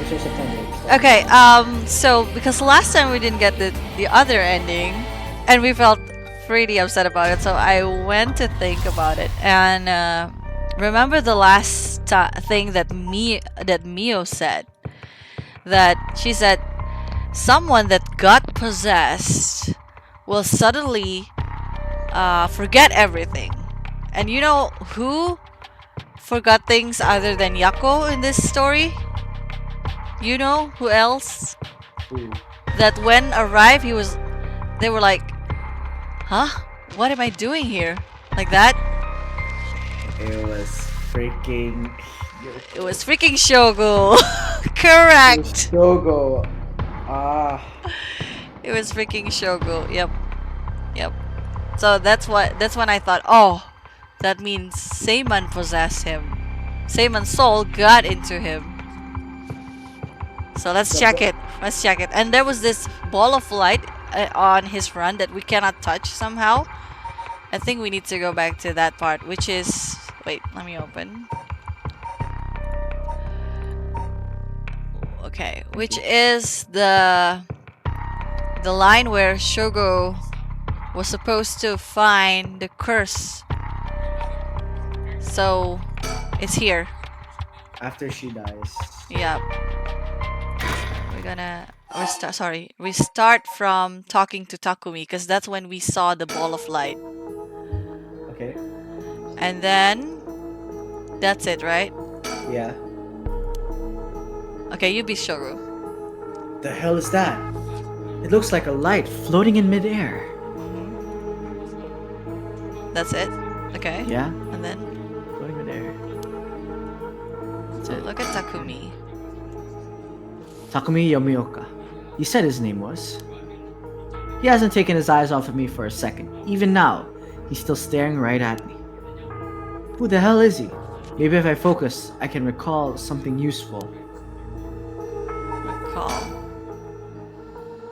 So September. Start. Okay, so because last time we didn't get the other ending, and we felt pretty upset about it, so I went to think about it, and remember the last thing that Mio said, that she said someone that got possessed will suddenly forget everything, and you know who forgot things other than Yako in this story? You know who else? Ooh. That when arrived, they were like, huh? What am I doing here? Like that? It was freaking. It was freaking Shogo. It was Correct. Shogo. Ah. It was freaking Shogo. Yep. Yep. So that's when I thought, oh, that means Seiman possessed him. Seiman's soul got into him. So let's check it. Let's check it. And there was this ball of light on his run that we cannot touch somehow. I think we need to go back to that part, which is... Wait, let me open. Okay, which is the line where Shogo was supposed to find the curse. So, it's here. After she dies. Yep. We're gonna restart from talking to Takumi, because that's when we saw the ball of light. Okay. And then that's it, right? Yeah. Okay, you be Shogo. The hell is that? It looks like a light floating in midair. That's it. Okay. Yeah. And then Floating midair. That's it. look at Takumi. Takumi Yomioka. You said his name was. He hasn't taken his eyes off of me for a second. Even now, he's still staring right at me. Who the hell is he? Maybe if I focus, I can recall something useful. Call.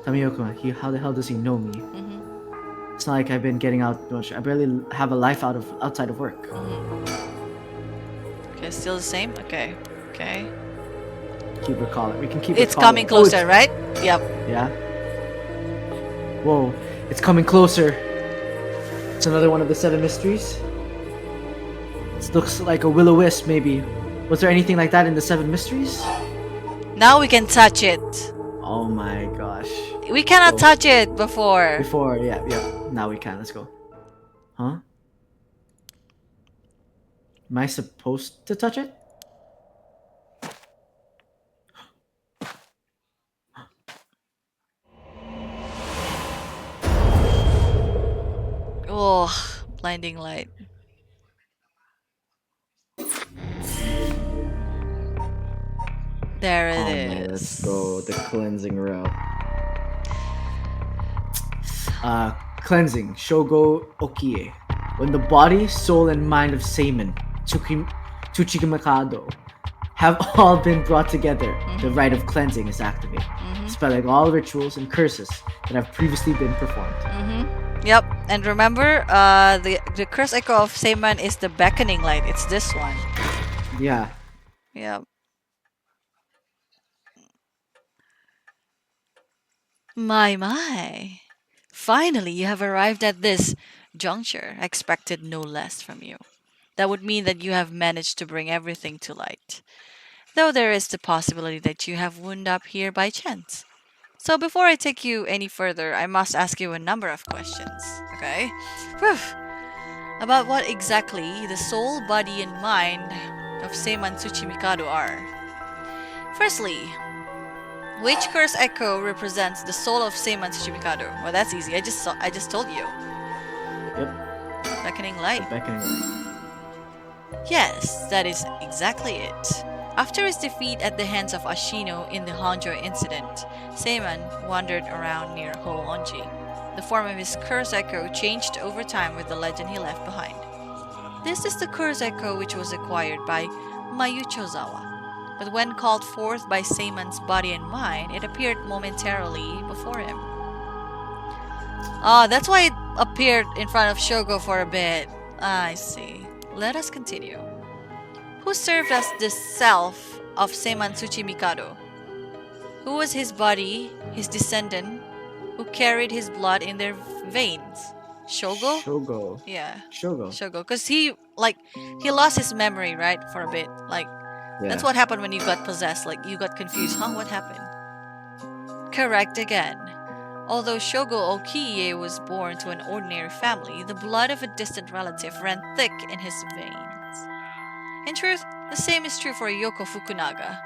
Tamioka, how the hell does he know me? Mm-hmm. It's not like I've been getting out much. I barely have a life outside of work. Mm-hmm. Okay, still the same? Okay. Okay. Keep recalling. We can keep It's recalling. coming closer, right? Yep. Yeah? Whoa, it's coming closer. It's another one of the 7 mysteries. It looks like a will-o-wisp, maybe. Was there anything like that in the 7 mysteries? Now we can touch it. Oh my gosh. We cannot touch it before. Before, yeah. Now we can. Let's go. Huh? Am I supposed to touch it? Oh, blinding light. There it is. Man, let's go the cleansing route. Cleansing. Shogo Okie. When the body, soul, and mind of Seiman, Tsuchimikado, have all been brought together, the rite of cleansing is activated, spelling all rituals and curses that have previously been performed. Yep. And remember, the curse echo of Seiman is the beckoning light. It's this one. Yeah. Yep. My. Finally, you have arrived at this juncture. I expected no less from you. That would mean that you have managed to bring everything to light. Though there is the possibility that you have wound up here by chance. So before I take you any further, I must ask you a number of questions. Okay? Whew. About what exactly the soul, body, and mind of Seiman Tsuchimikado are. Firstly, which curse echo represents the soul of Seiman Tsuchimikado? Well, that's easy. I just told you. Yep. Beckoning light. Beckoning light. Yes, that is exactly it. After his defeat at the hands of Ashino in the Honjo incident, Seiman wandered around near Hoonji. The form of his curse echo changed over time with the legend he left behind. This is the curse echo which was acquired by Mayuchozawa. But when called forth by Seiman's body and mind, it appeared momentarily before him. Ah, that's why it appeared in front of Shogo for a bit. I see. Let us continue. Who served as the self of Seiman Tsuchimikado? Who was his body, his descendant, who carried his blood in their veins? Shogo? Shogo. Yeah, Shogo. Shogo. Because he lost his memory, right, for a bit. Like, that's Yeah. what happened when you got possessed. Like, you got confused. Huh? What happened? Correct again. Although Shogo Okiye was born to an ordinary family, the blood of a distant relative ran thick in his veins. In truth, the same is true for Yoko Fukunaga.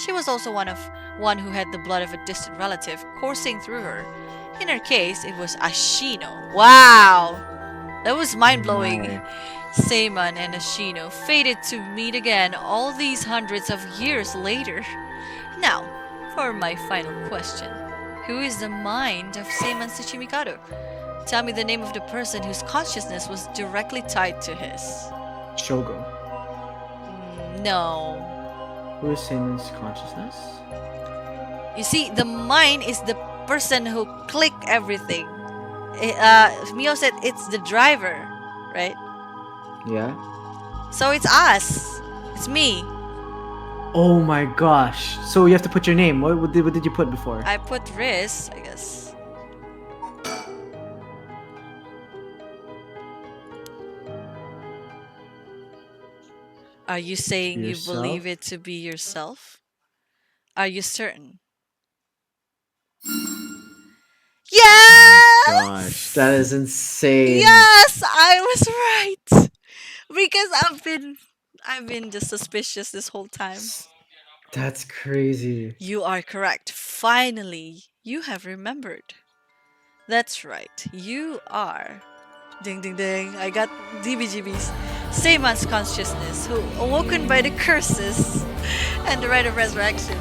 She was also one who had the blood of a distant relative coursing through her. In her case, it was Ashino. Wow! That was mind blowing. My. Seiman and Ashino fated to meet again all these hundreds of years later. Now, for my final question. Who is the mind of Seiman Tsuchimikado? Tell me the name of the person whose consciousness was directly tied to his. Shogo. No. Who is Seaman's consciousness? You see, the mind is the person who click everything. Mio said it's the driver, right? Yeah. So it's us. It's me. Oh my gosh. So you have to put your name. What did you put before? I put Riz, I guess. Are you saying you Yourself? believe it to be yourself? Are you certain? Yes! Gosh, that is insane. Yes, I was right. Because I've been just suspicious this whole time. That's crazy. You are correct. Finally, you have remembered. That's right. You are. Ding ding ding. I got DBGBs. Seiman's consciousness, who awoken by the curses and the rite of resurrection.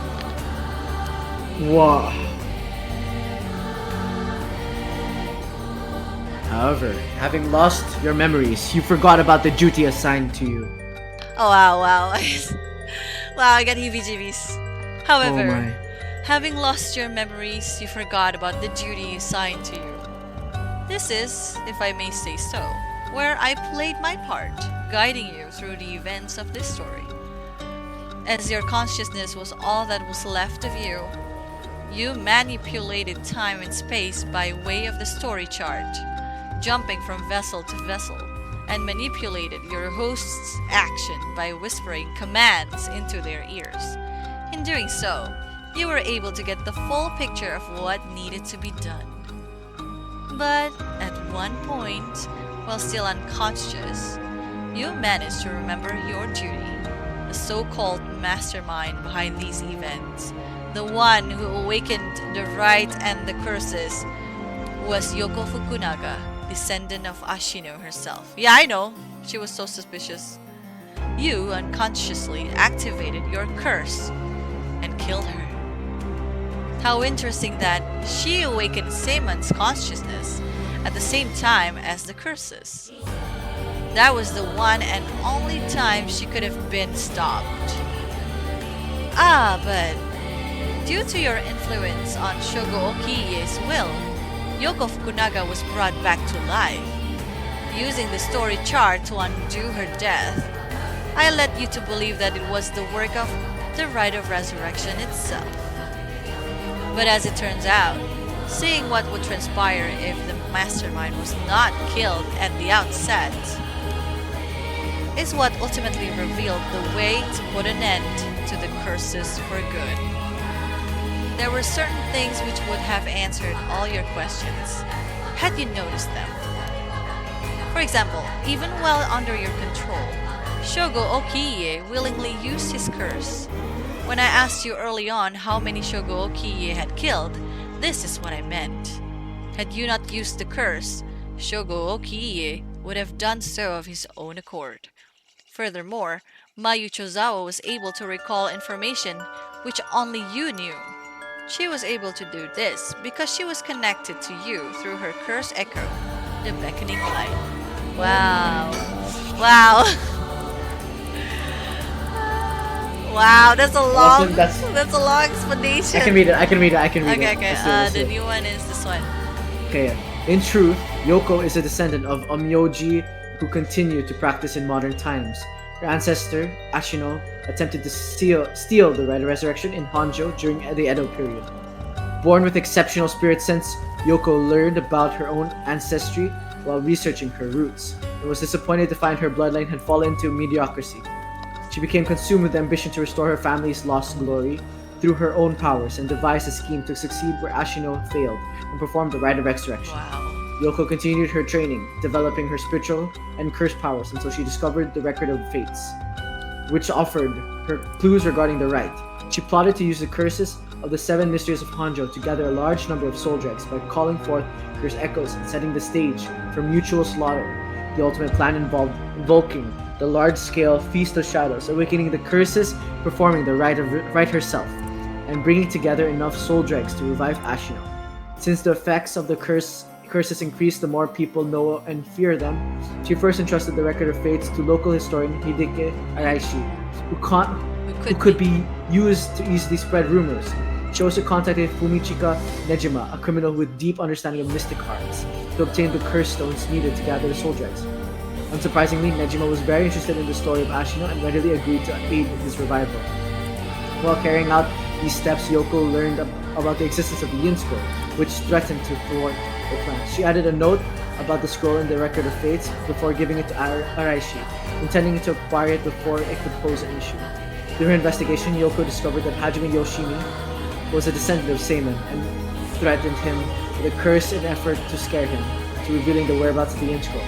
Wow. However, having lost your memories, you forgot about the duty assigned to you. Oh wow, wow. Wow, I got heebie-jeebies. Oh However, my. having lost your memories, you forgot about the duty assigned to you. This is, if I may say so, where I played my part, guiding you through the events of this story. As your consciousness was all that was left of you, you manipulated time and space by way of the story chart, jumping from vessel to vessel, and manipulated your host's action by whispering commands into their ears. In doing so, you were able to get the full picture of what needed to be done. But at one point, while still unconscious, you managed to remember your duty. The so-called mastermind behind these events, the one who awakened the right and the curses, was Yoko Fukunaga, descendant of Ashino herself. Yeah, I know. She was so suspicious. You unconsciously activated your curse and killed her. How interesting that she awakened Seiman's consciousness at the same time as the curses. That was the one and only time she could have been stopped. Ah, but due to your influence on Shogo Okiye's will, Yoko Fukunaga was brought back to life. Using the story chart to undo her death, I led you to believe that it was the work of the rite of resurrection itself. But as it turns out, seeing what would transpire if the mastermind was not killed at the outset is what ultimately revealed the way to put an end to the curses for good. There were certain things which would have answered all your questions had you noticed them. For example, even while under your control, Shogo Okiye willingly used his curse. When I asked you early on how many Shogo Okiye had killed, this is what I meant. Had you not used the curse, Shogo Okiye would have done so of his own accord. Furthermore, Mayu Chozawa was able to recall information which only you knew. She was able to do this because she was connected to you through her curse echo, the beckoning light. Wow. Wow. Wow, that's a long that's a long explanation. I can read it. Okay, okay. Let's do The it. new one is this one. Okay. In truth, Yoko is a descendant of Onmyoji who continued to practice in modern times. Her ancestor, Ashino, attempted to steal the Red Resurrection in Honjo during the Edo period. Born with exceptional spirit sense, Yoko learned about her own ancestry while researching her roots, and was disappointed to find her bloodline had fallen into mediocrity. She became consumed with ambition to restore her family's lost glory through her own powers and devised a scheme to succeed where Ashino failed and performed the rite of resurrection. Wow. Yoko continued her training, developing her spiritual and curse powers until she discovered the Record of Fates, which offered her clues regarding the rite. She plotted to use the curses of the seven mysteries of Hanjo to gather a large number of soul dregs by calling forth curse echoes and setting the stage for mutual slaughter. The ultimate plan involved invoking the large-scale Feast of Shadows, awakening the curses, performing the rite herself, and bringing together enough soul dregs to revive Ashino. Since the effects of the curses increase the more people know and fear them, she first entrusted the Record of Fates to local historian Hideki Araishi, who, who could be used to easily spread rumors. She also contacted Fumichika Nejima, a criminal with deep understanding of mystic arts, to obtain the curse stones needed to gather the soul dregs. Unsurprisingly, Nejima was very interested in the story of Ashino and readily agreed to aid in his revival. While carrying out these steps, Yoko learned about the existence of the Yin Scroll, which threatened to thwart her plans. She added a note about the scroll in the Record of Fates before giving it to Araishi, intending to acquire it before it could pose an issue. Through her investigation, Yoko discovered that Hajime Yoshimi was a descendant of Seiman and threatened him with a curse in effort to scare him to revealing the whereabouts of the Yin Scroll.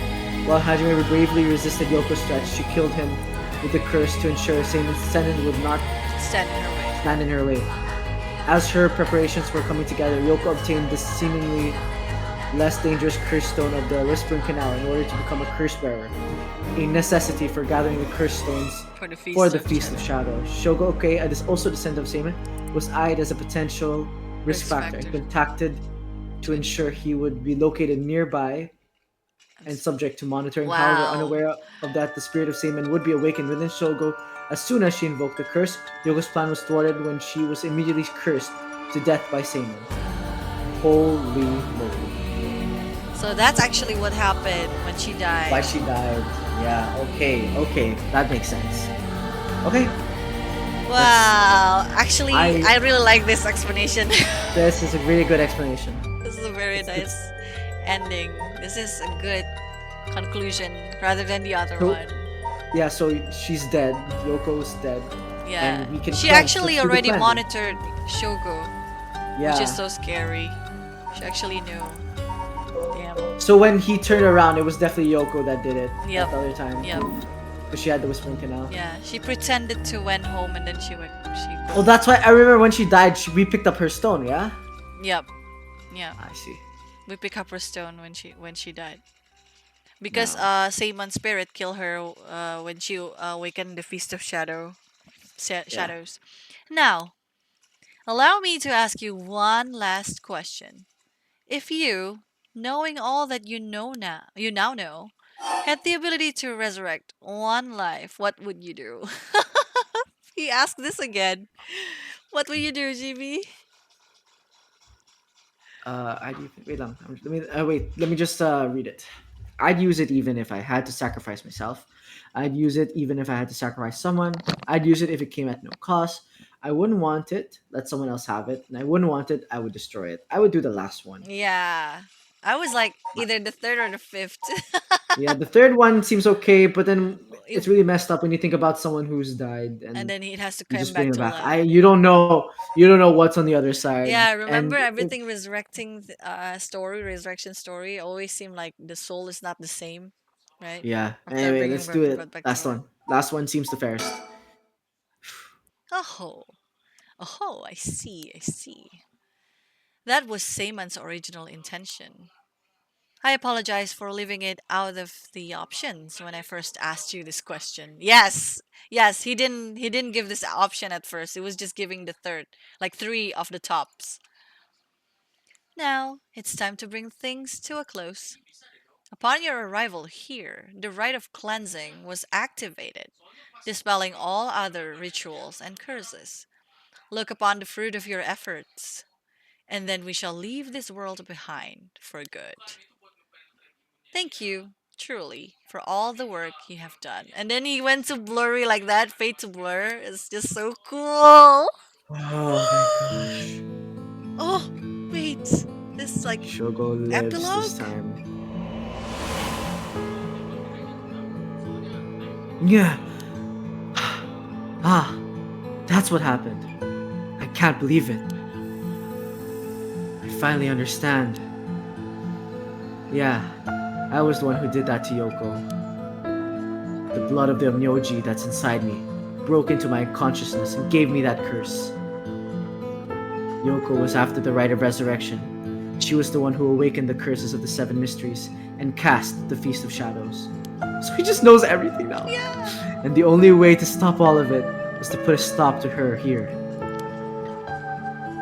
While Hajime bravely resisted Yoko's threats, she killed him with the curse to ensure Seiman's descendant would not Stand in her way. stand in her way. As her preparations were coming together, Yoko obtained the seemingly less dangerous curse stone of the Whispering Canal in order to become a curse bearer, a necessity for gathering the curse stones For the feast. for the Feast of Shadows. Shogo also descendant of Seiman, was eyed as a potential risk factor and contacted to ensure he would be located nearby and subject to monitoring. However, Wow. unaware of that, the spirit of Seiman would be awakened within Shogo as soon as she invoked the curse. Yoko's plan was thwarted when she was immediately cursed to death by Seiman. Holy moly. So that's actually what happened when she died. Why she died. Yeah, okay, that makes sense. Okay, Wow. Actually, I- I really like this explanation. this is a really good explanation. This is a very nice ending. This is a good conclusion rather than the other So- one. Yeah, so she's dead. Yoko's dead. Yeah. and we can She cleanse actually the- through the already cleansing. monitored Shogo, Yeah. which is so scary. She actually knew. Damn. So when he turned around, it was definitely Yoko that did it. Yep. The other time. Yep. Because she had the Whispering Canal. Yeah. She pretended to went home and then she went. Oh, that's why I remember when she died, we picked up her stone. Yeah. Yep. Yeah. I see. We pick up her stone when she died. Because No. Seimon's spirit killed her when she awakened the Feast of Shadows. Now, allow me to ask you one last question. If you, knowing all that you now know, had the ability to resurrect one life, what would you do? He asked this again. What would you do, GB? I'd wait lang. Let me wait. Let me just read it. I'd use it even if I had to sacrifice myself. I'd use it even if I had to sacrifice someone. I'd use it if it came at no cost. I wouldn't want it. Let someone else have it. And I wouldn't want it. I would destroy it. I would do the last one. Yeah. I was like either the third or the fifth. Yeah, the third one seems okay, but then it's If- really messed up when you think about someone who's died and and then he has to you come just bring back them to back. life. You don't know what's on the other side. Yeah, And remember everything resurrecting resurrection story always seemed like the soul is not the same, right? yeah. After Anyway, bringing let's do it. blood back to Last life. one. Last one seems the fairest. Oh, oh, I see, I see. That was Seyman's original intention. I apologize for leaving it out of the options when I first asked you this question. Yes, yes, he didn't give this option at first. It was just giving the third, like three of the tops. Now it's time to bring things to a close. Upon your arrival here, the rite of cleansing was activated, dispelling all other rituals and curses. Look upon the fruit of your efforts, and then we shall leave this world behind for good. Thank you Truly, for all the work you have done. And then he went to blurry like that, fade to blur. It's just so cool. Oh my gosh. Oh, wait. This like Shogo lives this epilogue? time. Yeah. Ah, that's what happened. I can't believe it. I finally understand. Yeah, I was the one who did that to Yoko. The blood of the Myoji that's inside me broke into my consciousness and gave me that curse. Yoko was after the rite of resurrection. She was the one who awakened the curses of the seven mysteries and cast the Feast of Shadows. So he just knows everything now. Yeah. And the only way to stop all of it was to put a stop to her here.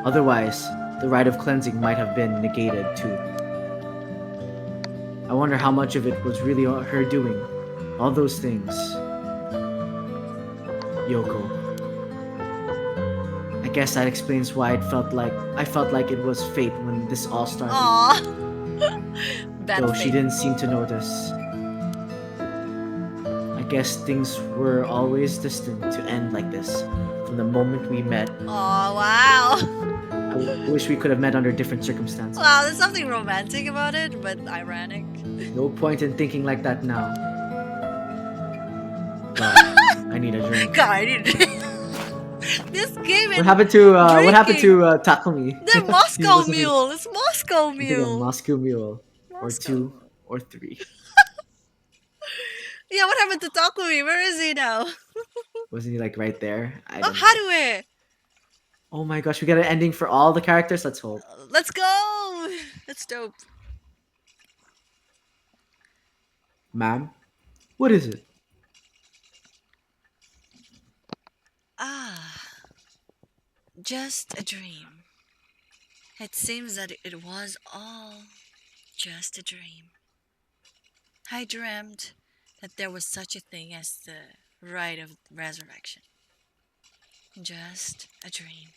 Otherwise, the rite of cleansing might have been negated too. I wonder how much of it was really her doing. All those things. Yoko. I guess that explains why I felt like it was fate when this all started. Aw. Bad Though she fate. didn't seem to notice. I guess things were always destined to end like this from the moment we met. Oh, wow. I wish we could have met under different circumstances. Wow, there's something romantic about it, but ironic. No point in thinking like that now. God, I need a drink. God, I need this game What and happened to drinking. Takumi? The He Moscow wasn't he? Mule. It's Moscow I think a Mule. Moscow Mule or Moscow. two or three. Yeah, what happened to Takumi? Where is he now? Wasn't he like right there? I Oh, don't know. Hadue. Oh my gosh, we got an ending for all the characters. Let's hope. Let's go. That's dope. Ma'am, what is it? Ah, just a dream. It seems that it was all just a dream. I dreamt that there was such a thing as the rite of resurrection. Just a dream.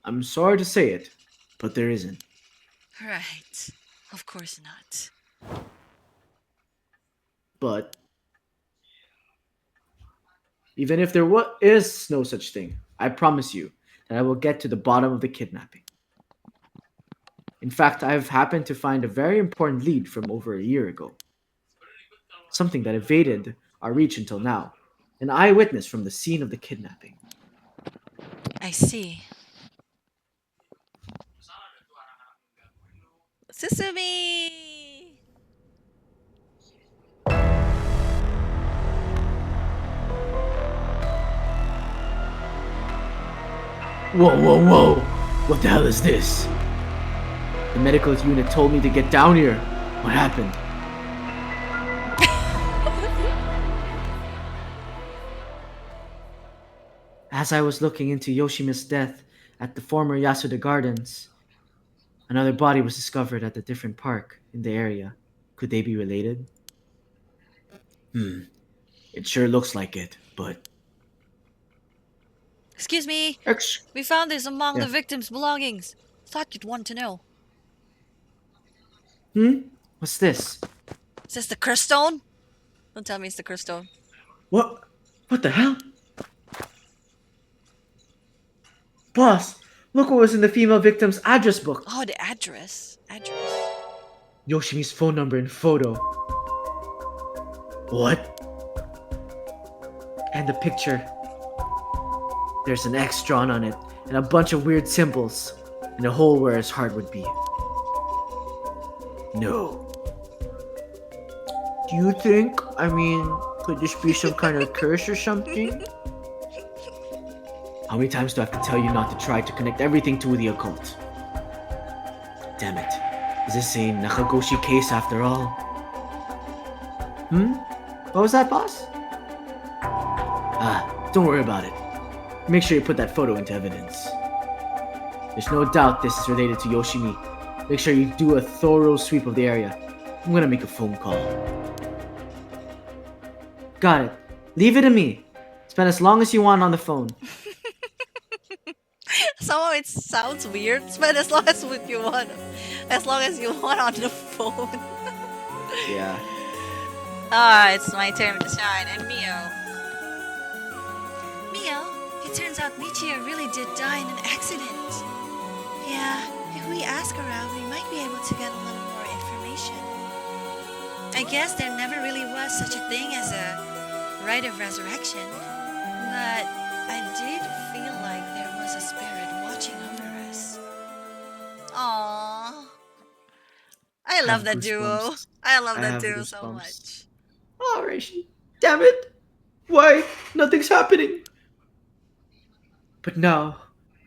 I'm sorry to say it, but there isn't. Right. Of course not. But even if there is no such thing, I promise you that I will get to the bottom of the kidnapping. In fact, I've happened to find a very important lead from over a year ago. Something that evaded our reach until now. An eyewitness from the scene of the kidnapping. I see. Susumi! Whoa, whoa, whoa! What the hell is this? The medical unit told me to get down here. What happened? As I was looking into Yoshima's death at the former Yasuda Gardens, another body was discovered at a different park in the area. Could they be related? It sure looks like it, but... Excuse me. Ex- We found this among yeah. the victim's belongings. Thought you'd want to know. What's this? Is this the curse stone? Don't tell me it's the curse stone. What? What the hell? Boss, look what was in the female victim's address book. Oh, the address. Address. Yoshimi's phone number and photo. What? And the picture. There's an X drawn on it, and a bunch of weird symbols, and a hole where his heart would be. No. Do you think, could this be some kind of curse or something? How many times do I have to tell you not to try to connect everything to the occult? Damn it. Is this a Nakagoshi case after all? What was that, boss? Don't worry about it. Make sure you put that photo into evidence. There's no doubt this is related to Yoshimi. Make sure you do a thorough sweep of the area. I'm gonna make a phone call. Got it. Leave it to me. Spend as long as you want on the phone. Somehow it sounds weird, but as long as you want on the phone. Yeah. Ah, it's my turn to shine. And Mio. Mio, it turns out Michio really did die in an accident. Yeah, if we ask around, we might be able to get a little more information. I guess there never really was such a thing as a rite of resurrection, but I did feel like there was a spirit watching over us. Aww. I I love have that duo. goosebumps. I love I that have duo so goosebumps. much. Oh, Reishi. Damn it! Why? Nothing's happening. But now,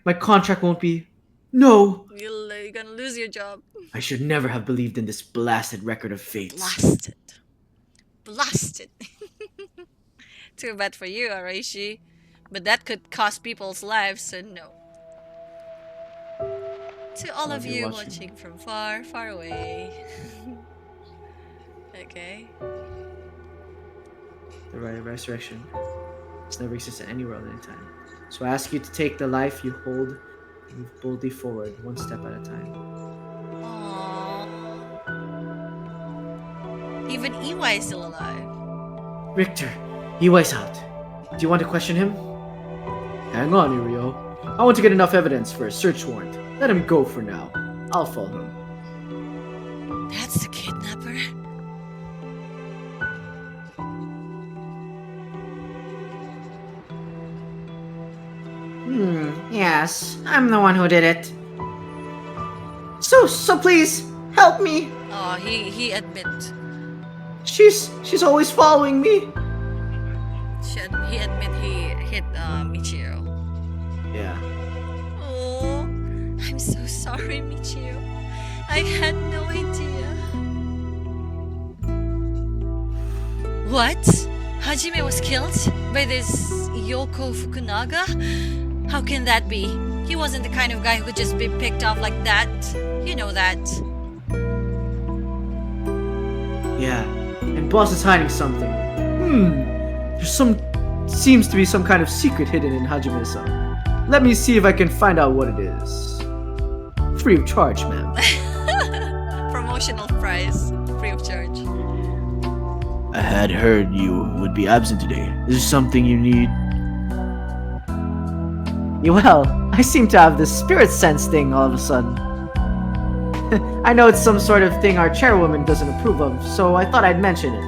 my contract won't be. No! You're gonna lose your job. I should never have believed in this blasted record of fates. Blasted. Blasted. Too bad for you, Araishi. But that could cost people's lives, so no. To all I'll of be you watching. watching from far, far away. Okay. The right of resurrection has never existed anywhere at any time. So I ask you to take the life you hold and move boldly forward, one step at a time. Aww. Even EY is still alive. Richter, Iwai's out. Do you want to question him? Hang on, Irio. I want to get enough evidence for a search warrant. Let him go for now. I'll follow him. That's the kidnapper? Yes, I'm the one who did it. So please, help me. Oh, he admit. She's always following me. He admit he hit Michio. Yeah. Oh, I'm so sorry, Michio. I had no idea. What? Hajime was killed by this Yoko Fukunaga? How can that be? He wasn't the kind of guy who could just be picked off like that. You know that. Yeah. And boss is hiding something. Seems to be some kind of secret hidden in Hajime-san. Let me see if I can find out what it is. Free of charge, ma'am. Promotional price, free of charge. I had heard you would be absent today. Is there something you need? Well, I seem to have this spirit sense thing all of a sudden. I know it's some sort of thing our chairwoman doesn't approve of, so I thought I'd mention it.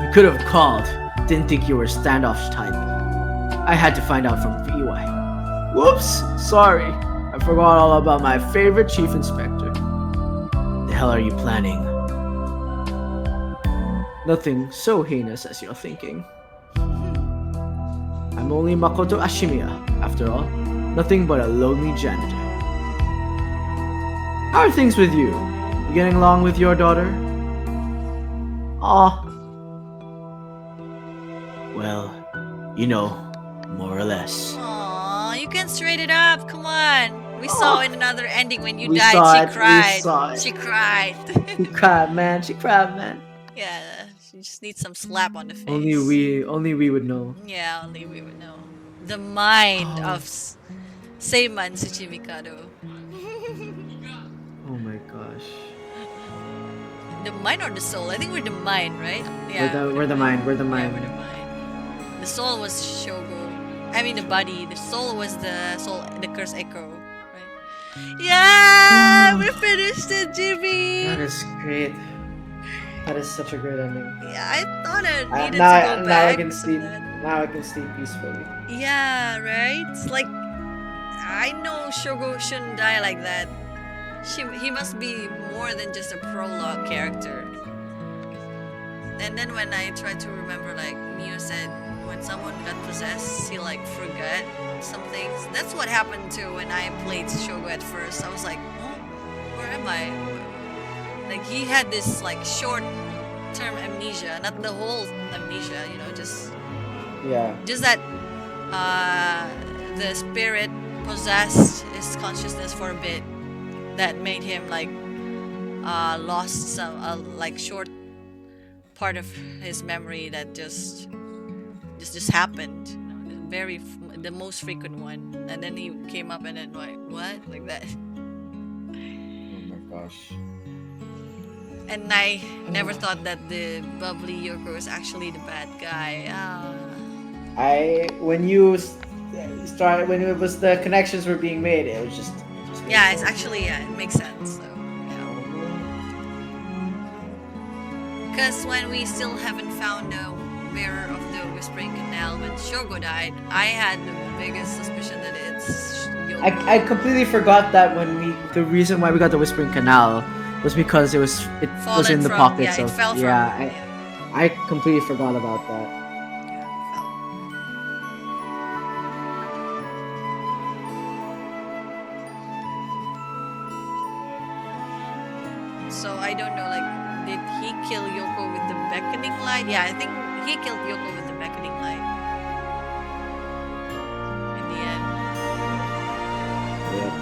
You could have called. Didn't think you were a standoffish type. I had to find out from VY. Whoops! Sorry. I forgot all about my favorite chief inspector. The hell are you planning? Nothing so heinous as you're thinking. I'm only Makoto Ashimiya, after all. Nothing but a lonely janitor. How are things with you? You getting along with your daughter? Aw. Well, you know, more or less. Aw, you can straighten it up. Come on. We saw in another ending when you We died. saw She it, we cried. saw it. She cried. She cried, man. She cried, man. Yeah, she just needs some slap on the face. Only we would know. Yeah, only we would know. The mind Oh. of Seiman Tsuchimikado. Oh my gosh. The mind or the soul? I think we're the mind, right? We're the mind. We're the Yeah, mind. we're the mind. The soul was Shogo. I mean the body. The soul was the soul, the curse echo. Right? Yeah, we finished it, Jimmy. That is great. That is such a great ending. Yeah, I thought I needed now, to go now back. I can to sleep. that. Now I can sleep peacefully. Yeah, right? It's like, I know Shogo shouldn't die like that. He must be more than just a prologue character. And then when I tried to remember, like Miu said, when someone got possessed, he like forgot some things. That's what happened too when I played Shogo at first. I was like, oh, where am I? Like he had this like short-term amnesia, not the whole amnesia, you know, just that the spirit possessed his consciousness for a bit. That made him like lost some like short part of his memory that just happened. You know, the most frequent one, and then he came up and then like what like that. gosh. And I never thought that the bubbly Yoko was actually the bad guy. I when you started when it was the connections were being made, it just made Yeah, it's sense. actually, yeah, it makes sense. So yeah, because when we still haven't found the mirror of the Whispering Canal when Shogo died, I had the biggest suspicion that it's I Yoko completely forgot that when we the reason why we got the Whispering Canal was because it was fallen in the from. Yeah, pockets it of fell from. yeah. Yeah, I completely forgot about that. yeah, fell. So I don't know, like, did he kill Yoko with the beckoning light? Yeah, I think he killed Yoko with the beckoning light in the end. Yeah.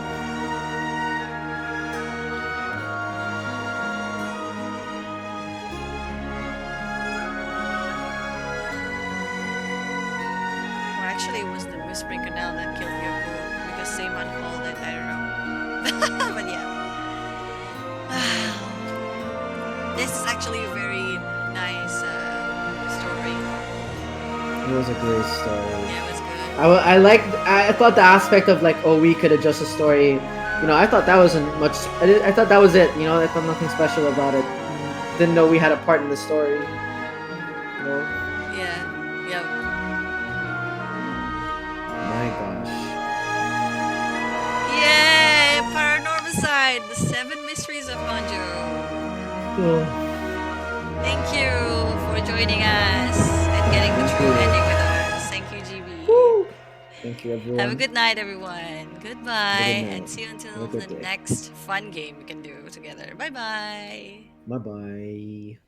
Or actually, it was the Whispering Canal that killed Yoko because Seiman called it. I don't know. But yeah. This is actually a very nice story. It was a great story. Yeah, it was I, good. I liked I thought the aspect of like oh we could adjust the story, you know I thought that wasn't much. I thought that was it. You know I thought nothing special about it. Didn't know we had a part in the story. You know. Yeah. Yep. My gosh. Yay! Paranormasight, the seven mysteries of Honjo. Oh, Thank you for joining us and getting the thank true ending you. with us. Thank you, GB. Woo. Thank you Have a everyone. good night, everyone. Have a good Goodbye, and night. see you Have a until the good day. next fun game we can do together. Bye bye. Bye bye.